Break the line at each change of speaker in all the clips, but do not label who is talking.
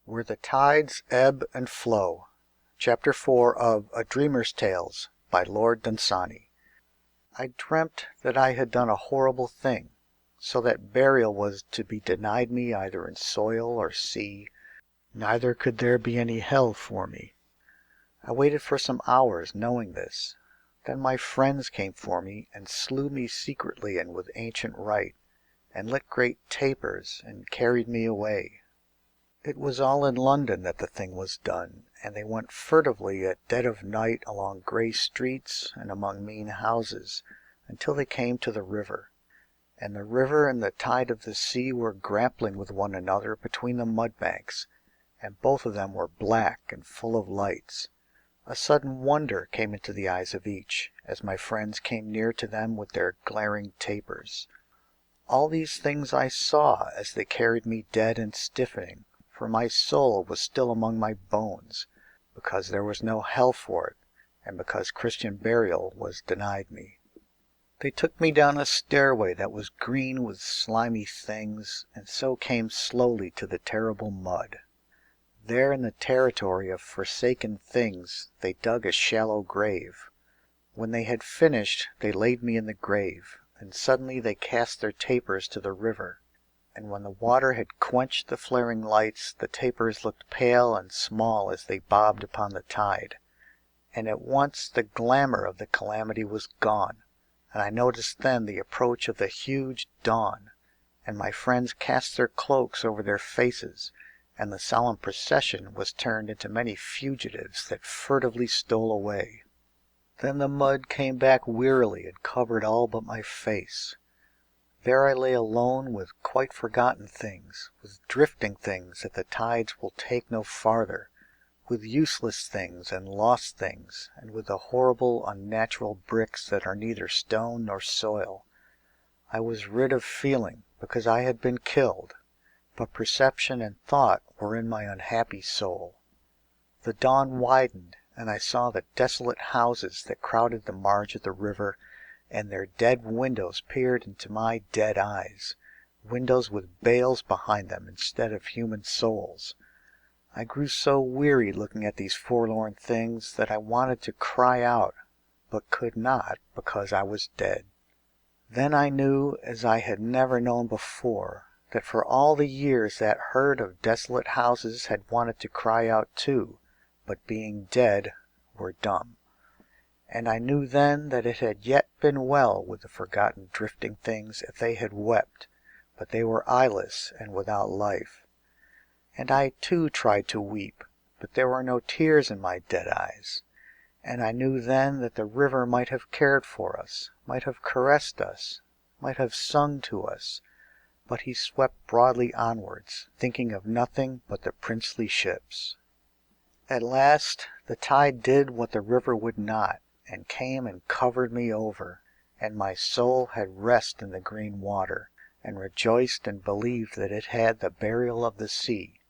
Where the Tides Ebb and Flow. Chapter 4 of A Dreamer's Tales by Lord Dunsany. I dreamt that I had done a horrible thing, so that burial was to be denied me either in soil or sea, neither could there be any hell for me. I waited for some hours, knowing this. Then my friends came for me, and slew me secretly and with ancient rite, and lit great tapers, and carried me away. It was all in London that the thing was done, and they went furtively at dead of night along grey streets and among mean houses, until they came to the river. And the river and the tide of the sea were grappling with one another between the mud banks, and both of them were black and full of lights. A sudden wonder came into the eyes of each, as my friends came near to them with their glaring tapers. All these things I saw as they carried me dead and stiffening, for my soul was still among my bones, because there was no hell for it, and because Christian burial was denied me. They took me down a stairway that was green with slimy things, and so came slowly to the terrible mud. There in the territory of forsaken things they dug a shallow grave. When they had finished they laid me in the grave, and suddenly they cast their tapers to the river. And when the water had quenched the flaring lights, the tapers looked pale and small as they bobbed upon the tide. And at once the glamour of the calamity was gone, and I noticed then the approach of the huge dawn, and my friends cast their cloaks over their faces, and the solemn procession was turned into many fugitives that furtively stole away. Then the mud came back wearily and covered all but my face. There I lay alone with quite forgotten things, with drifting things that the tides will take no farther, with useless things and lost things, and with the horrible unnatural bricks that are neither stone nor soil. I was rid of feeling, because I had been killed, but perception and thought were in my unhappy soul. The dawn widened, and I saw the desolate houses that crowded the marge of the river, and their dead windows peered into my dead eyes, windows with bales behind them instead of human souls. I grew so weary looking at these forlorn things that I wanted to cry out, but could not, because I was dead. Then I knew, as I had never known before, that for all the years that herd of desolate houses had wanted to cry out too, but being dead, were dumb. And I knew then that it had yet been well with the forgotten drifting things if they had wept, but they were eyeless and without life. And I too tried to weep, but there were no tears in my dead eyes. And I knew then that the river might have cared for us, might have caressed us, might have sung to us, but he swept broadly onwards, thinking of nothing but the princely ships. At last the tide did what the river would not, and came and covered me over, and my soul had rest in the green water, and rejoiced and believed that it had the burial of the sea.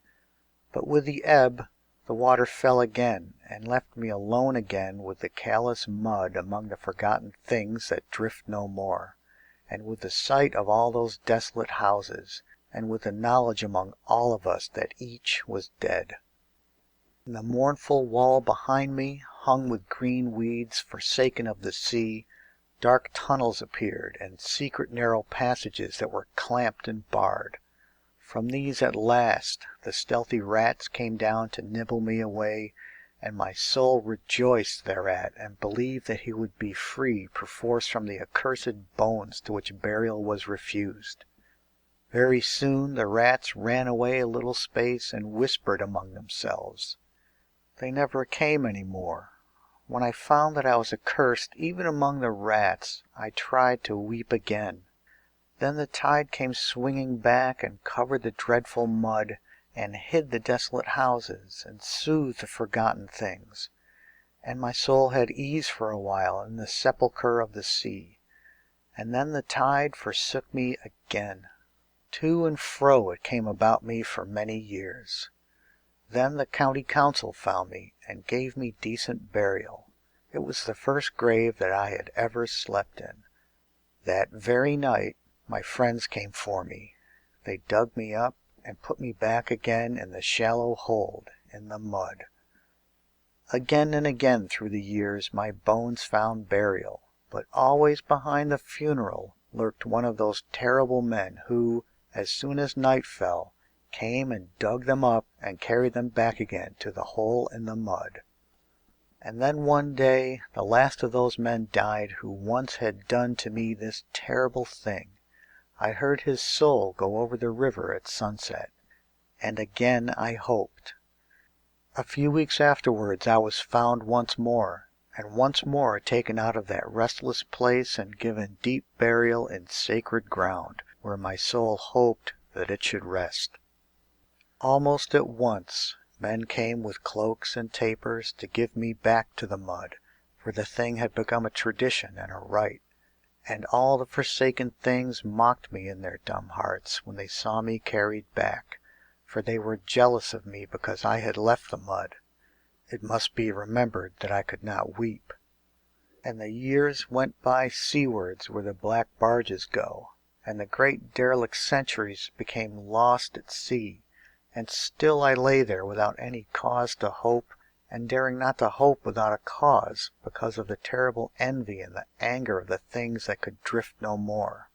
But with the ebb the water fell again, and left me alone again with the callous mud among the forgotten things that drift no more, and with the sight of all those desolate houses, and with the knowledge among all of us that each was dead. In the mournful wall behind me, hung with green weeds, forsaken of the sea, dark tunnels appeared, and secret narrow passages that were clamped and barred. From these at last the stealthy rats came down to nibble me away, and my soul rejoiced thereat, and believed that he would be free perforce from the accursed bones to which burial was refused. Very soon the rats ran away a little space and whispered among themselves. They never came any more. When I found that I was accursed even among the rats, I tried to weep again. Then the tide came swinging back and covered the dreadful mud, and hid the desolate houses, and soothed the forgotten things. And my soul had ease for a while in the sepulchre of the sea. And then the tide forsook me again. To and fro it came about me for many years. Then the county council found me, and gave me decent burial. It was the first grave that I had ever slept in. That very night my friends came for me. They dug me up, and put me back again in the shallow hold in the mud. Again and again through the years my bones found burial, but always behind the funeral lurked one of those terrible men who, as soon as night fell, came and dug them up and carried them back again to the hole in the mud. And then one day the last of those men died who once had done to me this terrible thing. I heard his soul go over the river at sunset, and again I hoped. A few weeks afterwards I was found once more, and once more taken out of that restless place and given deep burial in sacred ground, where my soul hoped that it should rest. Almost at once men came with cloaks and tapers to give me back to the mud, for the thing had become a tradition and a rite, and all the forsaken things mocked me in their dumb hearts when they saw me carried back, for they were jealous of me because I had left the mud. It must be remembered that I could not weep. And the years went by seawards where the black barges go, and the great derelict centuries became lost at sea, and still I lay there without any cause to hope, and daring not to hope without a cause, because of the terrible envy and the anger of the things that could drift no more.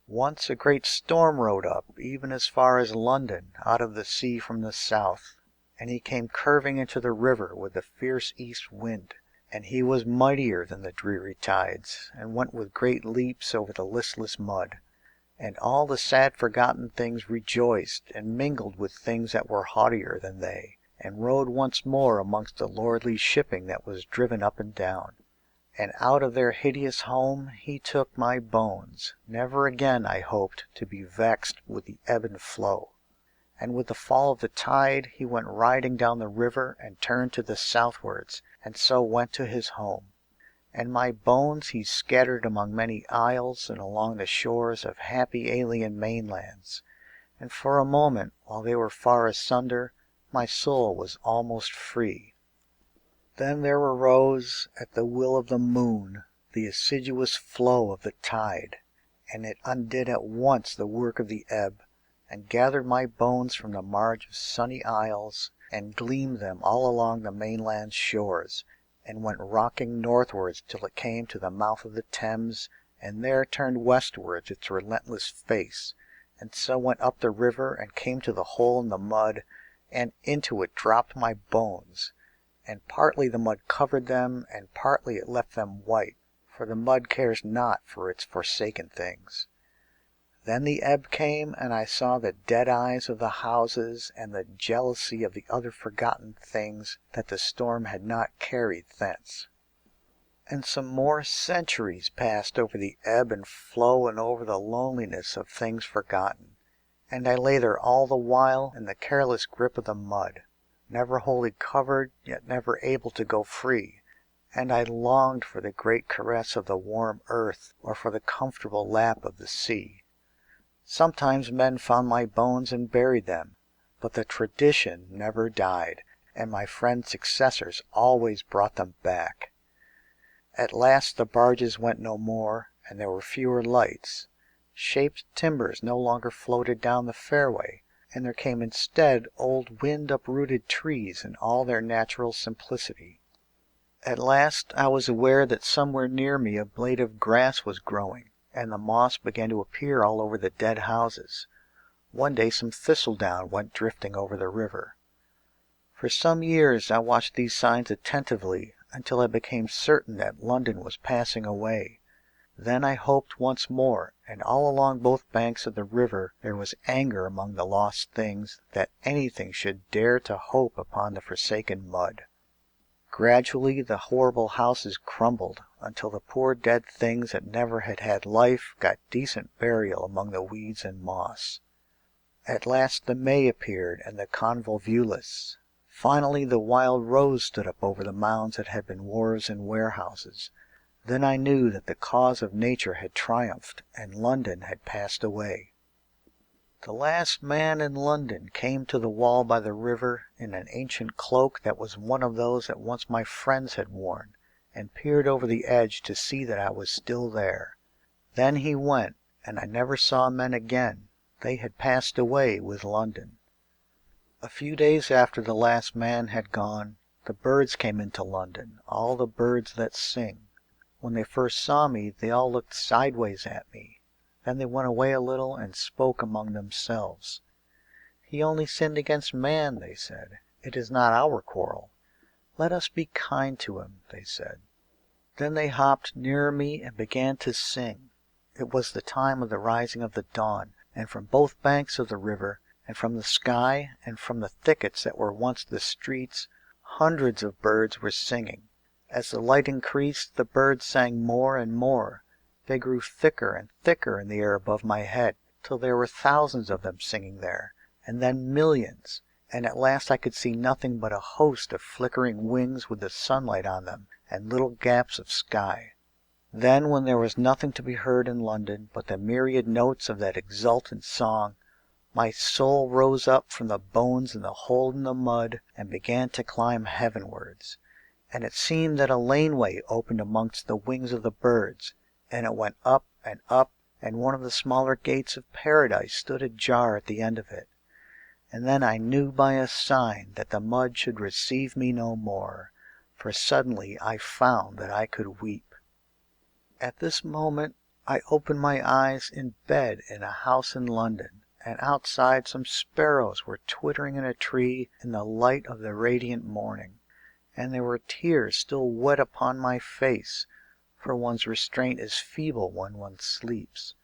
Once a great storm rode up, even as far as London, out of the sea from the south, and he came curving into the river with the fierce east wind, and he was mightier than the dreary tides, and went with great leaps over the listless mud. And all the sad forgotten things rejoiced, and mingled with things that were haughtier than they, and rode once more amongst the lordly shipping that was driven up and down. And out of their hideous home he took my bones, never again, I hoped, to be vexed with the ebb and flow. And with the fall of the tide he went riding down the river and turned to the southwards, and so went to his home. And my bones he scattered among many isles and along the shores of happy alien mainlands. And for a moment, while they were far asunder, my soul was almost free. Then there arose, at the will of the moon, the assiduous flow of the tide, and it undid at once the work of the ebb, and gathered my bones from the marge of sunny isles, and gleamed them all along the mainland's shores, and went rocking northwards till it came to the mouth of the Thames, and there turned westwards its relentless face, and so went up the river and came to the hole in the mud, and into it dropped my bones. And partly the mud covered them, and partly it left them white, for the mud cares not for its forsaken things. Then the ebb came, and I saw the dead eyes of the houses, and the jealousy of the other forgotten things that the storm had not carried thence. And some more centuries passed over the ebb and flow and over the loneliness of things forgotten, and I lay there all the while in the careless grip of the mud, never wholly covered, yet never able to go free, and I longed for the great caress of the warm earth, or for the comfortable lap of the sea. Sometimes men found my bones and buried them, but the tradition never died, and my friend's successors always brought them back. At last the barges went no more, and there were fewer lights. Shaped timbers no longer floated down the fairway, and there came instead old wind-uprooted trees in all their natural simplicity. At last I was aware that somewhere near me a blade of grass was growing, and the moss began to appear all over the dead houses. One day some thistledown went drifting over the river. For some years I watched these signs attentively, until I became certain that London was passing away. Then I hoped once more, and all along both banks of the river there was anger among the lost things, that anything should dare to hope upon the forsaken mud. Gradually the horrible houses crumbled, until the poor dead things that never had had life got decent burial among the weeds and moss. At last the may appeared, and the convolvulus. Finally the wild rose stood up over the mounds that had been wharves and warehouses. Then I knew that the cause of nature had triumphed, and London had passed away. The last man in London came to the wall by the river in an ancient cloak that was one of those that once my friends had worn, and peered over the edge to see that I was still there. Then he went, and I never saw men again, They had passed away with London. A few days after the last man had gone, the birds came into London, all the birds that sing. When they first saw me, they all looked sideways at me. Then they went away a little and spoke among themselves. "He only sinned against man," they said. "It is not our quarrel. Let us be kind to him," they said. Then they hopped nearer me and began to sing. It was the time of the rising of the dawn, and from both banks of the river, and from the sky, and from the thickets that were once the streets, hundreds of birds were singing. As the light increased, the birds sang more and more. They grew thicker and thicker in the air above my head, till there were thousands of them singing there, and then millions, and at last I could see nothing but a host of flickering wings with the sunlight on them, and little gaps of sky. Then, when there was nothing to be heard in London but the myriad notes of that exultant song, my soul rose up from the bones in the hole in the mud, and began to climb heavenwards. And it seemed that a laneway opened amongst the wings of the birds, and it went up, and one of the smaller gates of paradise stood ajar at the end of it. And then I knew by a sign that the mud should receive me no more, for suddenly I found that I could weep. At this moment I opened my eyes in bed in a house in London, and outside some sparrows were twittering in a tree in the light of the radiant morning, and there were tears still wet upon my face, for one's restraint is feeble when one sleeps.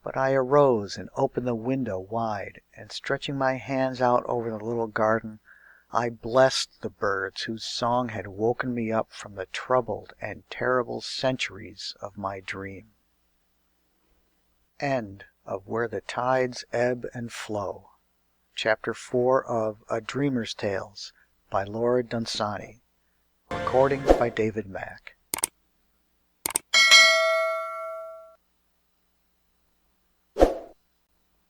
But I arose and opened the window wide, and stretching my hands out over the little garden, I blessed the birds whose song had woken me up from the troubled and terrible centuries of my dream. End of Where the Tides Ebb and Flow. Chapter 4 of A Dreamer's Tales by Lord Dunsany. Recording by David Mack.